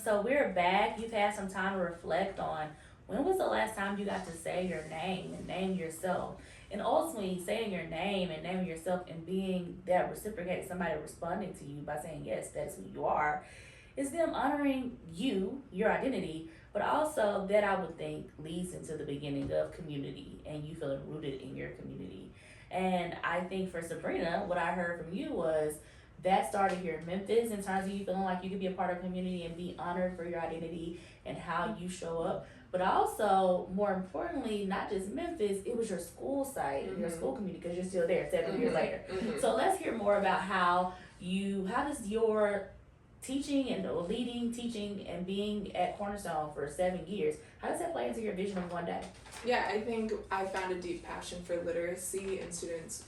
So we're back. You've had some time to reflect on when was the last time you got to say your name and name yourself. And ultimately, saying your name and naming yourself and being that reciprocated, somebody responding to you by saying, yes, that's who you are, is them honoring you, your identity, but also that I would think leads into the beginning of community and you feeling rooted in your community. And I think for Sabrina, what I heard from you was that started here in Memphis in terms of you feeling like you could be a part of a community and be honored for your identity and how you show up. But also, more importantly, not just Memphis, it was your school site, your school community, because you're still there 7 years later. So let's hear more about how does your teaching and leading, teaching, and being at Cornerstone for 7 years, how does that play into your vision of one day? Yeah, I think I found a deep passion for literacy and students,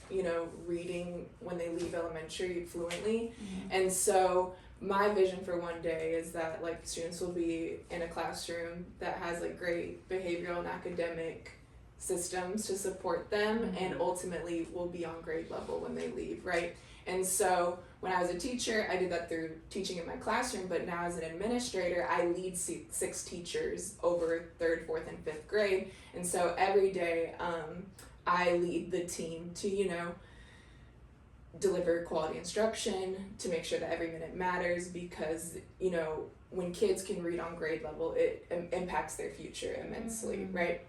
reading when they leave elementary fluently. And so my vision for one day is that like students will be in a classroom that has like great behavioral and academic systems to support them and ultimately will be on grade level when they leave, right? And so when I was a teacher, I did that through teaching in my classroom, but now as an administrator, I lead six teachers over third, fourth, and fifth grade. And so every day, I lead the team to, deliver quality instruction, to make sure that every minute matters because, when kids can read on grade level, it impacts their future immensely, right?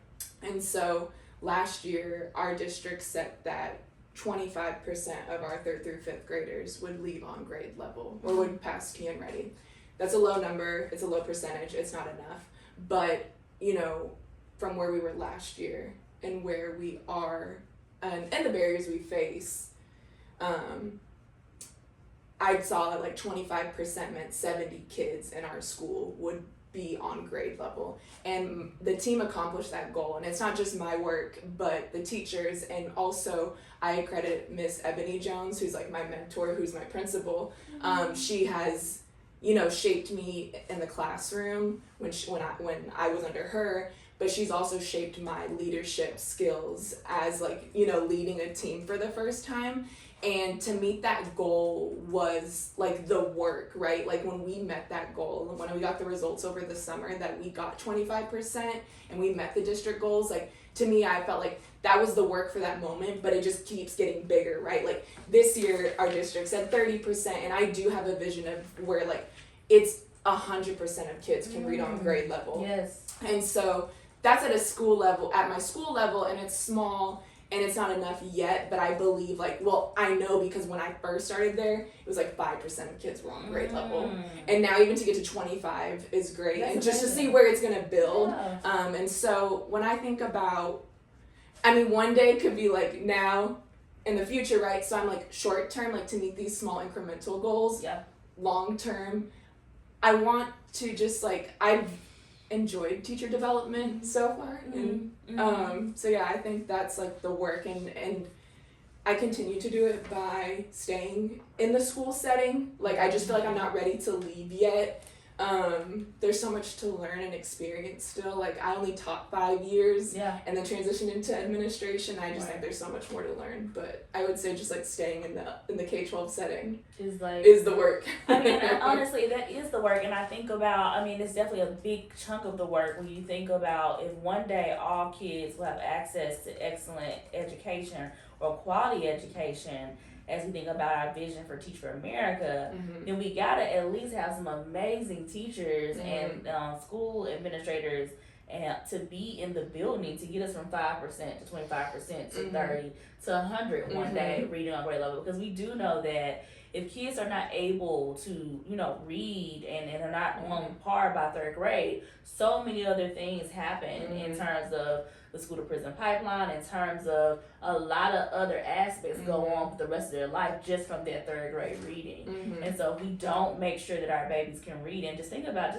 And so last year, our district set that 25% of our third through fifth graders would leave on grade level or would pass T and ready. That's a low number, it's a low percentage, it's not enough. But, from where we were last year and where we are and the barriers we face, I saw that like 25% meant 70 kids in our school would be on grade level, and the team accomplished that goal. And it's not just my work but the teachers, and also I credit Miss Ebony Jones, who's like my mentor, who's my principal. She has shaped me in the classroom when I was under her, but she's also shaped my leadership skills as like leading a team for the first time. And to meet that goal was like the work, right? Like when we met that goal, when we got the results over the summer that we got 25% and we met the district goals, like to me, I felt like that was the work for that moment, but it just keeps getting bigger, right? Like this year, our district said 30%, and I do have a vision of where like it's 100% of kids can read on grade level. Yes. And so that's at my school level, and it's small, and it's not enough yet, but I believe I know because when I first started there, it was like 5% of kids were on grade level. And now even to get to 25 is great. That's and just amazing. to see where it's gonna build. Yeah. And so when I think about, one day could be like now in the future, right? So I'm like short term, like to meet these small incremental goals. Yeah. Long term, I want to just I've enjoyed teacher development so far, and so yeah, I think that's like the work, and I continue to do it by staying in the school setting. Like I just feel like I'm not ready to leave yet. There's so much to learn and experience still. Like I only taught 5 years and then transitioned into administration. I just think there's so much more to learn, but I would say just like staying in the K-12 setting is the work. Honestly, that is the work. And I think about, it's definitely a big chunk of the work when you think about if one day all kids will have access to excellent education or quality education, as we think about our vision for Teach for America, then we gotta at least have some amazing teachers and school administrators and to be in the building to get us from 5% to 25% to 30 to 100 one day reading on grade level, because we do know that if kids are not able to read and are not on par by third grade, so many other things happen in terms of the school to prison pipeline, in terms of a lot of other aspects go on with the rest of their life just from their third grade reading. And so if we don't make sure that our babies can read, and just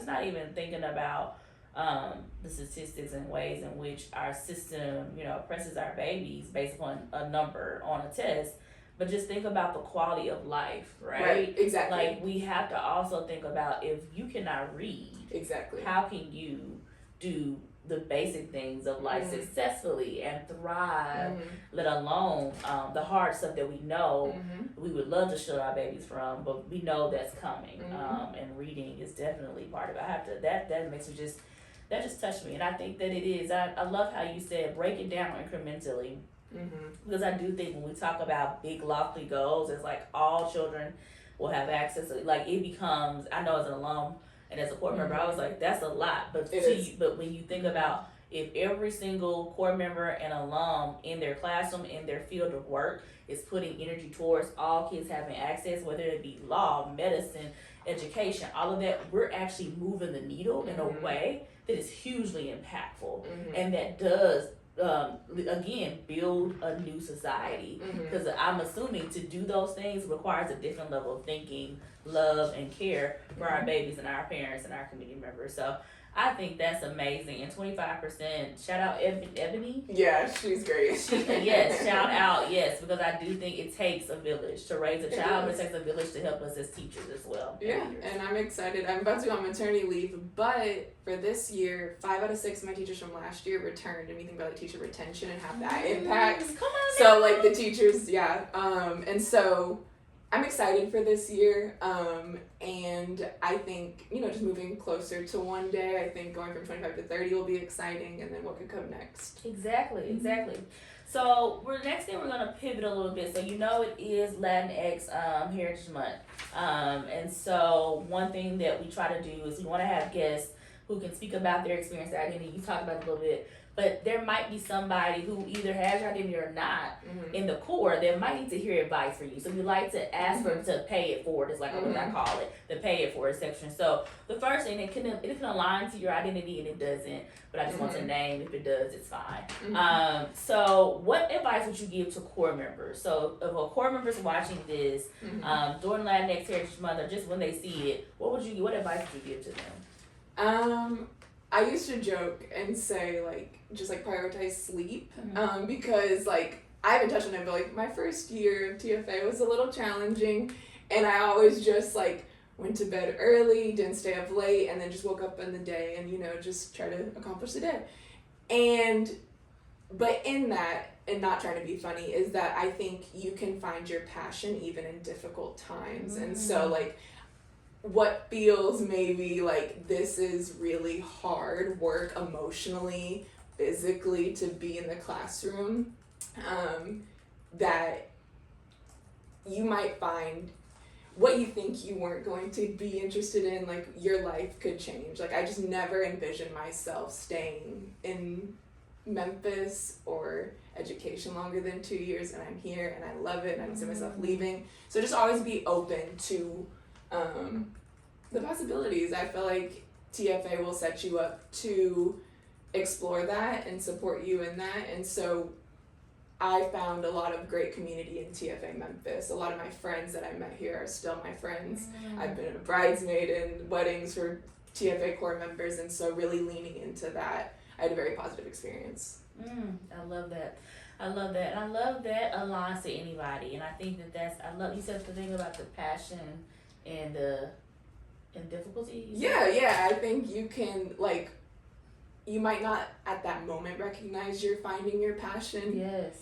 not even thinking about the statistics and ways in which our system oppresses our babies based upon a number on a test, but just think about the quality of life, right? Exactly. Like we have to also think about if you cannot read, exactly, how can you do the basic things of life Mm-hmm. successfully and thrive, Mm-hmm. let alone the hard stuff that we know Mm-hmm. we would love to shield our babies from, but we know that's coming. Mm-hmm. And reading is definitely part of it. I have to that makes me just that just touched me, and I think that it is. I love how you said break it down incrementally, Mm-hmm. because I do think when we talk about big lofty goals, it's like all children will have access to. Like it becomes. I know as an alum and as a core member, I was like, that's a lot. But It is. but when you think about if every single core member and alum in their classroom, in their field of work, is putting energy towards all kids having access, whether it be law, medicine, education, all of that, we're actually moving the needle in a way that is hugely impactful, and that does again build a new society, because I'm assuming to do those things requires a different level of thinking, love, and care for our babies and our parents and our community members. So I think that's amazing. And 25%, shout out Ebony. Yeah, she's great. Yes, shout out, yes, because I do think it takes a village to raise a child, but it takes a village to help us as teachers as well. Yeah, and I'm excited. I'm about to go on maternity leave, but for this year, 5 out of 6 of my teachers from last year returned, and we think about like teacher retention and how that impacts. Come on So now. like the teachers, yeah. And so I'm excited for this year, and I think, just moving closer to one day, I think going from 25 to 30 will be exciting, and then what could come next. Exactly. So next thing we're gonna pivot a little bit. So it is Latinx Heritage Month, and so one thing that we try to do is we want to have guests who can speak about their experience, their identity. You talked about it a little bit. But there might be somebody who either has your identity or not in the core that might need to hear advice for you. So we like to ask for to pay it forward, is like what I call it, the pay it forward section. So the first thing, it can align to your identity and it doesn't, but I just want to name, if it does, it's fine. So what advice would you give to core members? So if a core member's watching this during Latinx Heritage Month, or just when they see it, what advice would you give to them? I used to joke and say just prioritize sleep, because I haven't touched on it, but my first year of TFA was a little challenging, and I always just went to bed early, didn't stay up late, and then just woke up in the day and just try to accomplish the day. But in that, and not trying to be funny, is that I think you can find your passion even in difficult times. And so what feels maybe this is really hard work emotionally, physically, to be in the classroom, that you might find what you think you weren't going to be interested in, your life could change. I just never envisioned myself staying in Memphis or education longer than 2 years, and I'm here and I love it and I don't see myself leaving. So just always be open to the possibilities. I feel like TFA will set you up to explore that and support you in that. And so I found a lot of great community in TFA Memphis. A lot of my friends that I met here are still my friends. I've been a bridesmaid in weddings for TFA core members, and so really leaning into that, I had a very positive experience. I love that. And I love that aligns to anybody. And I think I love, you said the thing about the passion and difficulty. Yeah, I think you can, you might not at that moment recognize you're finding your passion. Yes.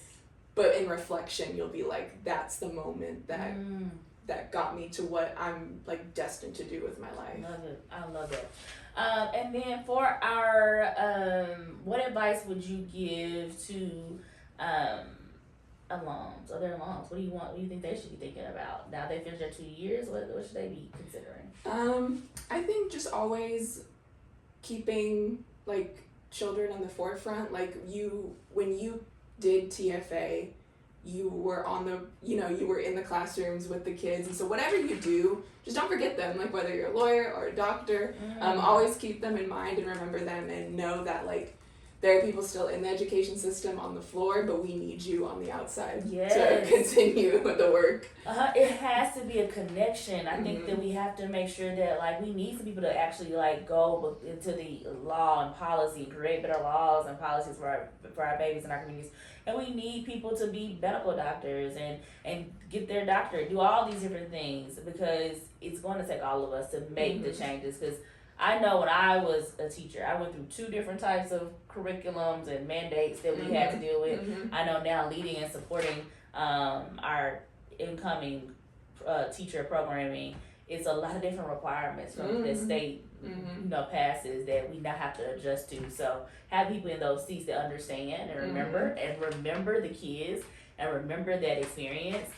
But in reflection, you'll be that's the moment that got me to what I'm destined to do with my life. I love it. And then for our, what advice would you give to alums, other alums? What do you think they should be thinking about now they finished their 2 years? What should they be considering? I think just always keeping children on the forefront. When you did TFA, you were you were in the classrooms with the kids, and so whatever you do, just don't forget them. Whether you're a lawyer or a doctor, always keep them in mind and remember them, and know that there are people still in the education system on the floor, but we need you on the outside to continue with the work. It has to be a connection. I think that we have to make sure that we need some people to actually go into the law and policy, create better laws and policies for our babies and our communities. And we need people to be medical doctors and get their doctorate, do all these different things, because it's going to take all of us to make the changes. Because I know when I was a teacher, I went through 2 different types of curriculums and mandates that we had to deal with. I know now leading and supporting our incoming teacher programming, it's a lot of different requirements from the state passes that we now have to adjust to. So have people in those seats that understand and remember the kids and remember that experience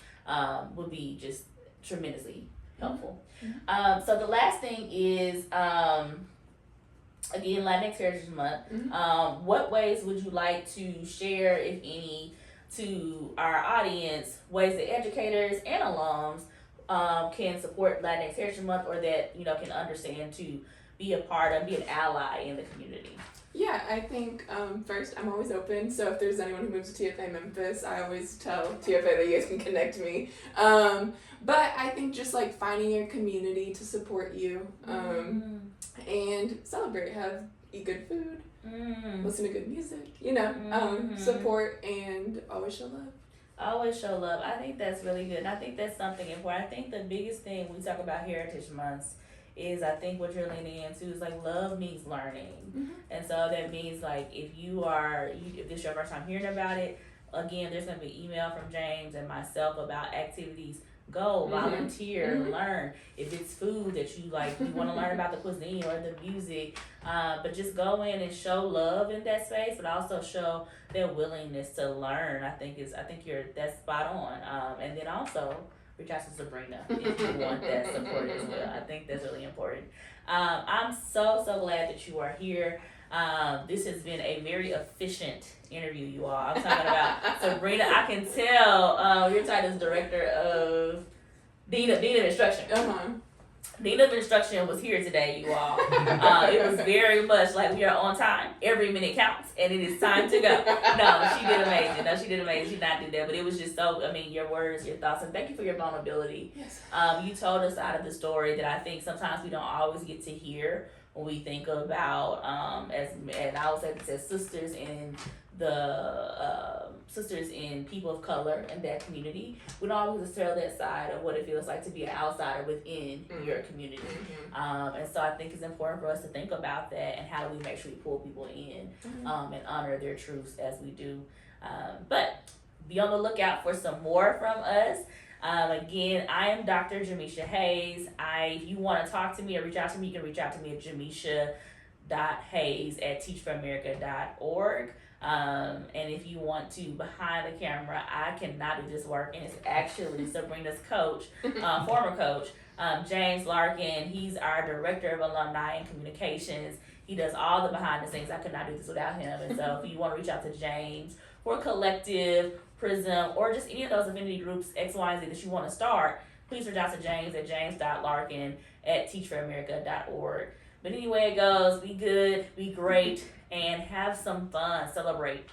would be just tremendously helpful. So the last thing is again, Latinx Heritage Month. What ways would you like to share, if any, to our audience, ways that educators and alums can support Latinx Heritage Month, or that can understand to be a part of, be an ally in the community? Yeah, I think first, I'm always open. So if there's anyone who moves to TFA Memphis, I always tell TFA that you guys can connect me. But I think just like finding your community to support you and celebrate, eat good food, listen to good music, support, and always show love. Always show love. I think that's really good. And I think that's something important. I think the biggest thing when we talk about Heritage Months is, I think what you're leaning into is like love means learning. And so that means like if this is your first time hearing about it, again, there's going to be an email from James and myself about activities. Go volunteer, learn. If it's food that you like, you want to learn about the cuisine or the music, but just go in and show love in that space, but also show their willingness to learn. I think that's spot on. And then also reach out to Sabrina if you want that support as well. I think that's really important. I'm so glad that you are here. This has been a very efficient interview, you all. I'm talking about Sabrina. I can tell your title is Director of Dean of Instruction. Dean of Instruction was here today, you all. It was very much like we are on time. Every minute counts, and it is time to go. No, she did amazing. She did not do that, but it was just so, your words, your thoughts, and thank you for your vulnerability. Yes. You told us out of the story that I think sometimes we don't always get to hear when we think about, and I would say this as sisters in sisters in people of color in that community. We don't always tell that side of what it feels like to be an outsider within your community. And so I think it's important for us to think about that and how do we make sure we pull people in and honor their truths as we do. But be on the lookout for some more from us. Again, I am Dr. Jamisha Hayes. If you want to talk to me or reach out to me, you can reach out to me at jamisha.hayes@teachforamerica.org. And if you want to behind the camera, I cannot do this work, and it's actually Sabrina's coach, former coach, James Larkin. He's our Director of Alumni and Communications. He does all the behind the scenes. I could not do this without him. And so if you want to reach out to James for Collective, Prism, or just any of those affinity groups, X, Y, and Z that you want to start, please reach out to James at james.larkin@teachforamerica.org. But anyway it goes, be good, be great, and have some fun. Celebrate.